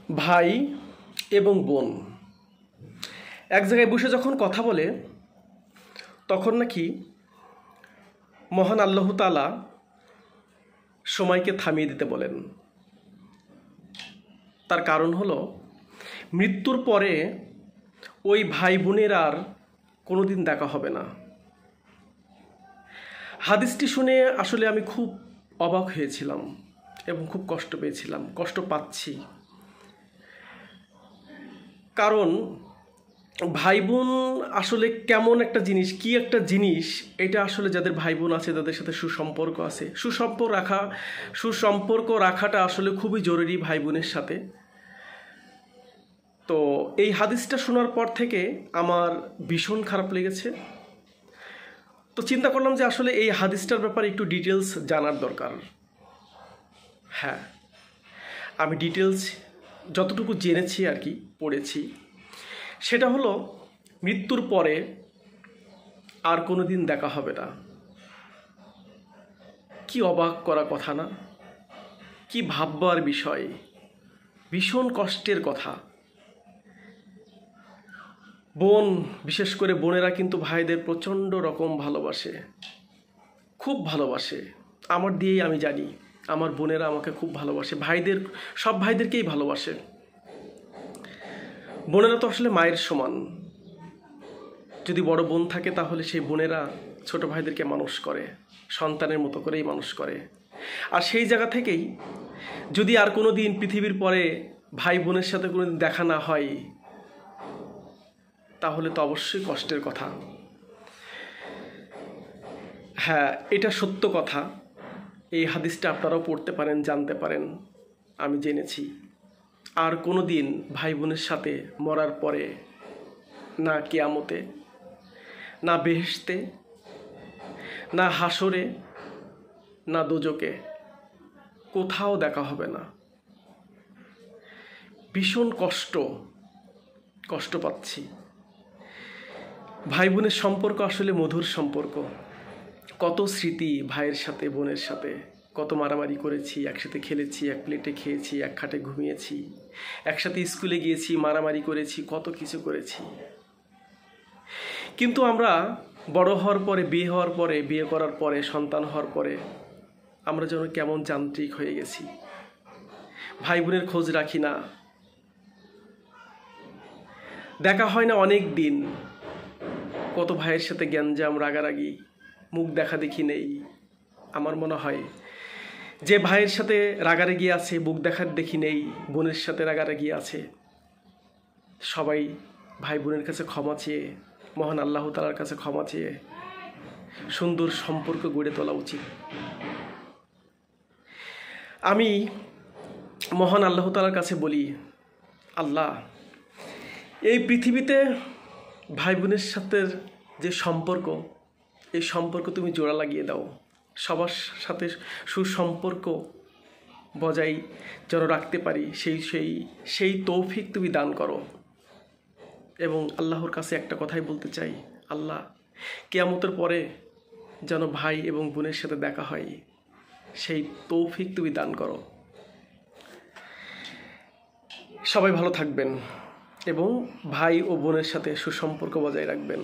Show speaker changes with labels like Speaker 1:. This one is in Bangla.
Speaker 1: ভাই এবং বোন এক জায়গায় বসে যখন কথা বলে তখন নাকি মহান আল্লাহ তাআলা সময়কে থামিয়ে দিতে বলেন। তার কারণ হলো মৃত্যুর পরে ওই ভাই বোনের আর কোনোদিন দেখা হবে না। হাদিসটি শুনে আসলে আমি খুব অবাক হয়েছিলাম এবং খুব কষ্ট পেয়েছিলাম, কষ্ট পাচ্ছি। কারণ ভাই বোন আসলে কেমন একটা জিনিস, কি একটা জিনিস, এটা আসলে যাদের ভাই বোন আছে তাদের সাথে সুসম্পর্ক আছে, সুসম্পর্ক রাখাটা আসলে খুবই জরুরি ভাই বোনের সাথে। তো এই হাদিসটা শোনার পর থেকে আমার ভীষণ খারাপ লেগেছে। তো চিন্তা করলাম যে আসলে এই হাদিসটার ব্যাপারে একটু ডিটেলস জানার দরকার। হ্যাঁ, আমি ডিটেলস যতটুকু জেনেছি আর কি, পড়েছি, সেটা হলো মৃত্যুর পরে আর কোনো দিন দেখা হবে না। কি অবাক করা কথা না? কি ভাববার বিষয়, ভীষণ কষ্টের কথা। বোন, বিশেষ করে বোনেরা কিন্তু ভাইদের প্রচণ্ড রকম ভালোবাসে, খুব ভালোবাসে। আমার দিয়েই আমি জানি আমার বোনেরা আমাকে খুব ভালোবাসে, সব ভাইদেরকেই ভালোবাসে। বোনেরা তো আসলে মায়ের সমান। যদি বড় বোন থাকে তাহলে সেই বোনেরা ছোট ভাইদেরকে মানুষ করে, সন্তানের মতো করেই মানুষ করে। আর সেই জায়গা থেকেই যদি আর কোনো দিন পৃথিবীর পরে ভাই বোনের সাথে কোনো দিন দেখা না হয় তাহলে তো অবশ্যই কষ্টের কথা। হ্যাঁ, এটা সত্য কথা। এই হাদিসটা আপনারাও পড়তে পারেন, জানতে পারেন। আমি জেনেছি আর কোনো দিন ভাই বোনের সাথে মরার পরে না কিয়ামতে, না বেহেশতে, না হাসরে, না দোজকে, কোথাও দেখা হবে না। ভীষণ কষ্ট পাচ্ছি। ভাই বোনের সম্পর্ক আসলে মধুর সম্পর্ক। কত স্মৃতি ভাইয়ের সাথে, বোনের সাথে, কত মারামারি করেছি, একসাথে খেলেছি, এক প্লেটে খেয়েছি, এক খাটে ঘুমিয়েছি, একসাথে স্কুলে গিয়েছি, মারামারি করেছি, কত কিছু করেছি। কিন্তু আমরা বড় হওয়ার পরে, বিয়ে করার পরে, সন্তান হওয়ার পরে আমরা যেন কেমন যান্ত্রিক হয়ে গেছি। ভাই বোনের খোঁজ রাখি না, দেখা হয় না অনেক দিন। কত ভাইয়ের সাথে গ্যাঞ্জাম, রাগারাগি, মুখ দেখা দেখি নেই। আমার মনে হয় যে ভাইয়ের সাথে রাগারাগি আছে, মুখ দেখার দেখি নেই, বোনের সাথে রাগারাগি আছে, সবাই ভাই বোনের কাছে ক্ষমা চেয়ে, মহান আল্লাহ তাআলার কাছে ক্ষমা চেয়ে সুন্দর সম্পর্ক গড়ে তোলা উচিত। আমি মহান আল্লাহ তাআলার কাছে বলি, আল্লাহ, এই পৃথিবীতে ভাই বোনের সাথে যে সম্পর্ক, এই সম্পর্ক তুমি জোড়া লাগিয়ে দাও। সবার সাথে সুসম্পর্ক বজায় যেন রাখতে পারি, সেই তৌফিক তুমি দান করো। এবং আল্লাহর কাছে একটা কথাই বলতে চাই, আল্লাহ, কিয়ামতের পরে যেন ভাই এবং বোনের সাথে দেখা হয়, সেই তৌফিক তুমি দান করো। সবাই ভালো থাকবেন এবং ভাই ও বোনের সাথে সুসম্পর্ক বজায় রাখবেন।